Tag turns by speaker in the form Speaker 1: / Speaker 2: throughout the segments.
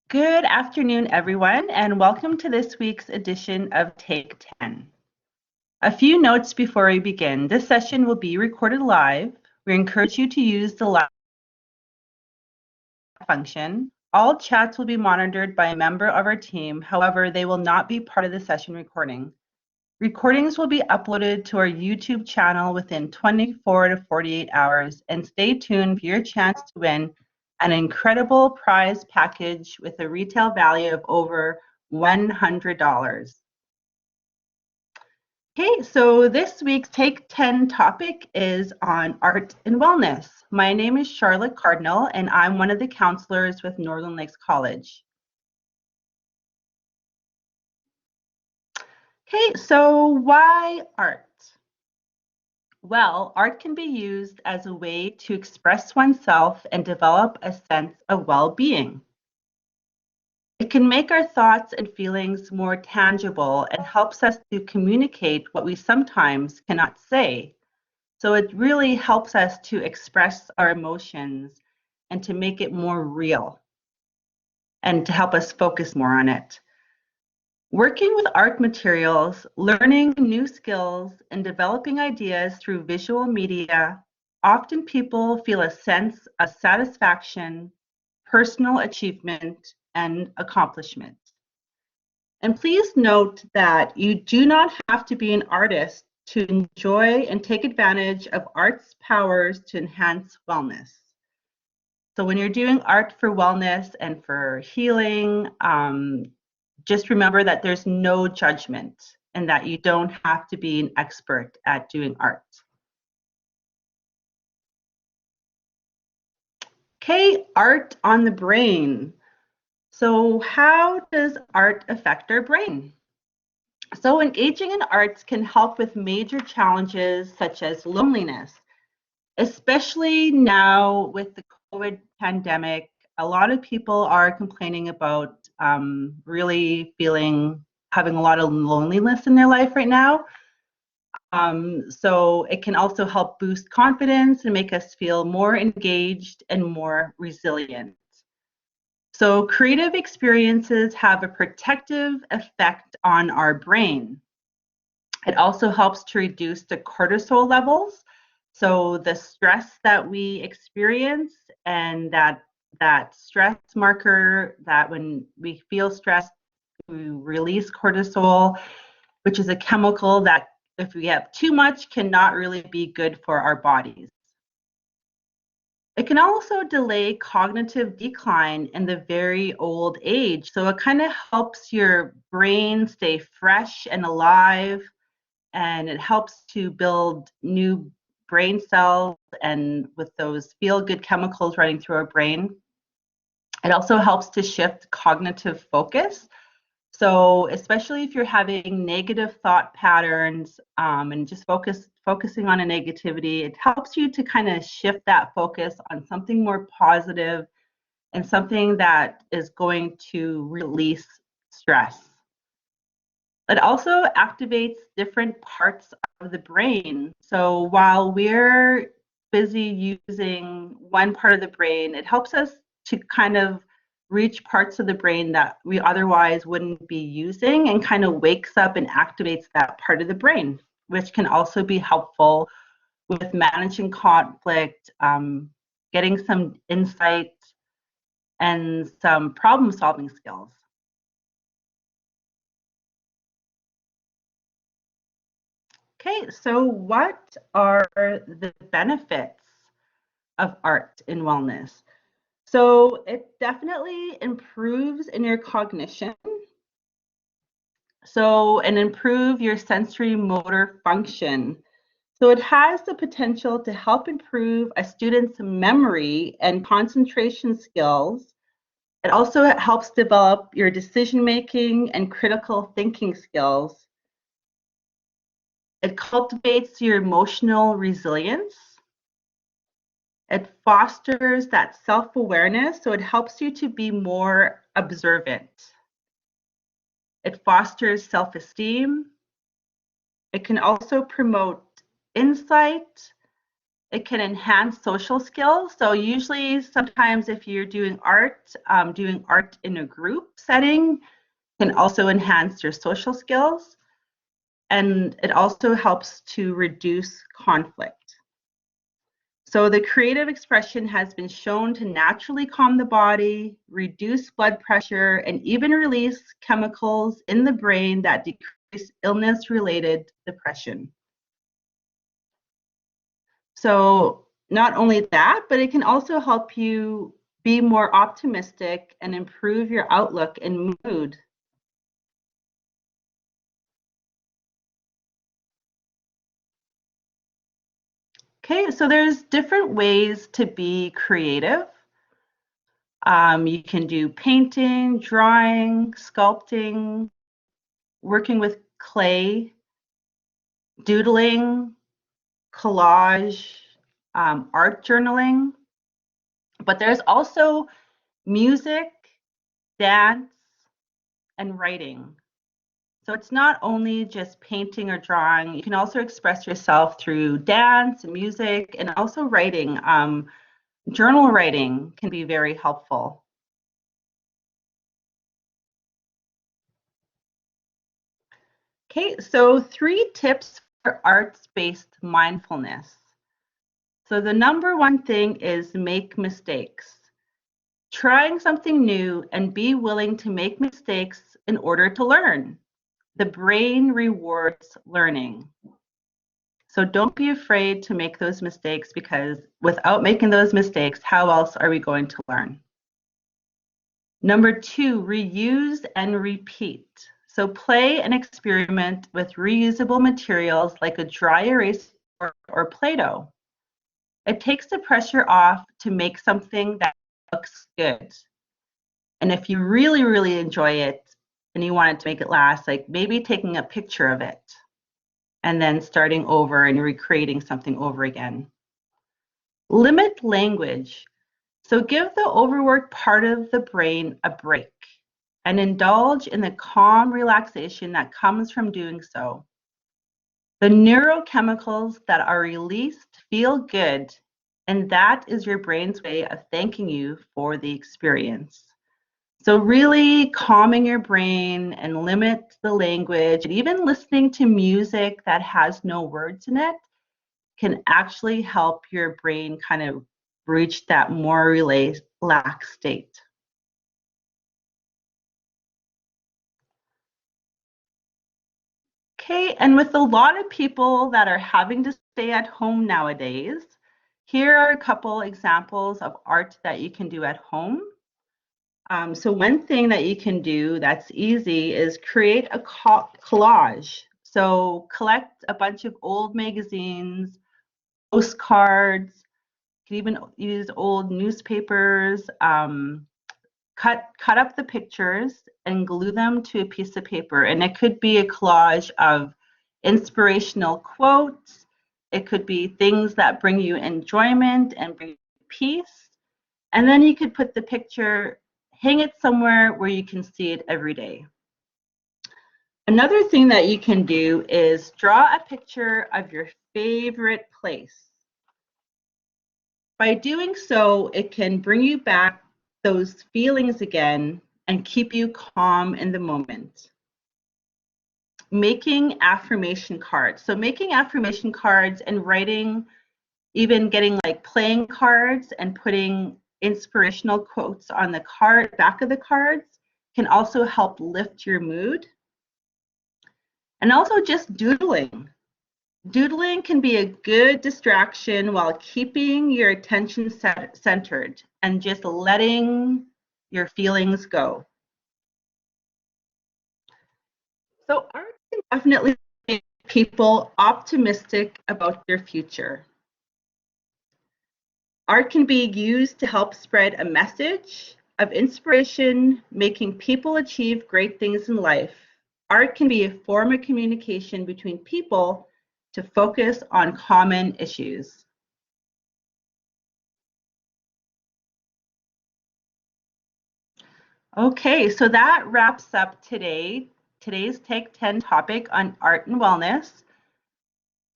Speaker 1: Good afternoon, everyone, and welcome to this week's edition of Take 10. A few notes before we begin. This session will be recorded live. We encourage you to use the live function. All chats will be monitored by a member of our team. However, they will not be part of the session recording. Recordings will be uploaded to our YouTube channel within 24 to 48 hours, and stay tuned for your chance to win an incredible prize package with a retail value of over $100. Okay, so this week's Take 10 topic is on art and wellness. My name is Charlotte Cardinal, and I'm one of the counselors with Northern Lakes College. Okay, so why art? Well, art can be used as a way to express oneself and develop a sense of well-being. It can make our thoughts and feelings more tangible and helps us to communicate what we sometimes cannot say. So it really helps us to express our emotions and to make it more real and to help us focus more on it. Working with art materials, learning new skills, and developing ideas through visual media, often people feel a sense of satisfaction, personal achievement, and accomplishment. And please note that you do not have to be an artist to enjoy and take advantage of art's powers to enhance wellness. So when you're doing art for wellness and for healing, just remember that there's no judgment and that you don't have to be an expert at doing art. Okay, art on the brain. So how does art affect our brain? So engaging in arts can help with major challenges such as loneliness, especially now with the COVID pandemic. A lot of people are complaining about really having a lot of loneliness in their life right now. So it can also help boost confidence and make us feel more engaged and more resilient. So creative experiences have a protective effect on our brain. It also helps to reduce the cortisol levels. So the stress that we experience and that stress marker that when we feel stressed, we release cortisol, which is a chemical that if we have too much cannot really be good for our bodies. It can also delay cognitive decline in the very old age. So it kind of helps your brain stay fresh and alive, and it helps to build new brain cells and with those feel-good chemicals running through our brain. It also helps to shift cognitive focus. So especially if you're having negative thought patterns and just focusing on a negativity, it helps you to kind of shift that focus on something more positive and something that is going to release stress. It also activates different parts of the brain. So while we're busy using one part of the brain, it helps us to kind of reach parts of the brain that we otherwise wouldn't be using and kind of wakes up and activates that part of the brain, which can also be helpful with managing conflict, getting some insight, and some problem solving skills. Okay, so what are the benefits of art in wellness? So it definitely improves in your cognition. And improve your sensory motor function. So it has the potential to help improve a student's memory and concentration skills. It also helps develop your decision making and critical thinking skills. It cultivates your emotional resilience. It fosters that self-awareness, so it helps you to be more observant. It fosters self-esteem. It can also promote insight, It can enhance social skills. So usually, sometimes if you're doing art in a group setting can also enhance your social skills. And it also helps to reduce conflict. So the creative expression has been shown to naturally calm the body, reduce blood pressure, and even release chemicals in the brain that decrease illness-related depression. So not only that, but it can also help you be more optimistic and improve your outlook and mood. Okay, so there's different ways to be creative. You can do painting, drawing, sculpting, working with clay, doodling, collage, art journaling. But there's also music, dance, and writing. So it's not only just painting or drawing, you can also express yourself through dance, music, and also writing. Journal writing can be very helpful. Okay, so 3 tips for arts-based mindfulness. So the number one thing is make mistakes. Trying something new and be willing to make mistakes in order to learn. The brain rewards learning. So don't be afraid to make those mistakes, because without making those mistakes, how else are we going to learn? Number 2, reuse and repeat. So play and experiment with reusable materials like a dry erase or Play-Doh. It takes the pressure off to make something that looks good. And if you really, really enjoy it and you want it to make it last, like maybe taking a picture of it and then starting over and recreating something over again. Limit language. So give the overworked part of the brain a break and indulge in the calm relaxation that comes from doing so. The neurochemicals that are released feel good, and that is your brain's way of thanking you for the experience. So really calming your brain and limit the language, and even listening to music that has no words in it can actually help your brain kind of reach that more relaxed state. Okay, and with a lot of people that are having to stay at home nowadays, here are a couple examples of art that you can do at home. So one thing that you can do that's easy is create a collage. So collect a bunch of old magazines, postcards, you can even use old newspapers, cut up the pictures and glue them to a piece of paper. And it could be a collage of inspirational quotes. It could be things that bring you enjoyment and bring you peace. And then you could put the picture, hang it somewhere where you can see it every day. Another thing that you can do is draw a picture of your favorite place. By doing so, it can bring you back those feelings again and keep you calm in the moment. Making affirmation cards. So making affirmation cards and writing, even getting like playing cards and putting inspirational quotes on the back of the cards can also help lift your mood. And also just doodling. Doodling can be a good distraction while keeping your attention centered and just letting your feelings go. So art can definitely make people optimistic about their future. Art can be used to help spread a message of inspiration, making people achieve great things in life. Art can be a form of communication between people to focus on common issues. Okay, so that wraps up today's Take 10 topic on art and wellness.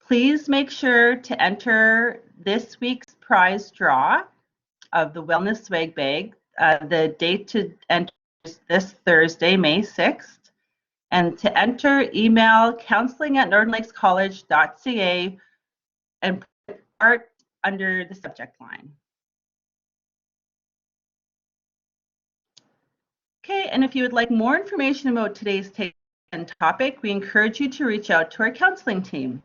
Speaker 1: Please make sure to enter this week's prize draw of the Wellness Swag Bag. The date to enter is this Thursday, May 6th. And to enter, email counseling@northernlakescollege.ca and put art under the subject line. Okay, and if you would like more information about today's topic, we encourage you to reach out to our counseling team.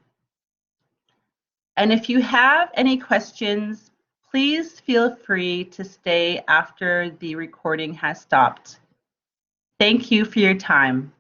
Speaker 1: And if you have any questions, please feel free to stay after the recording has stopped. Thank you for your time.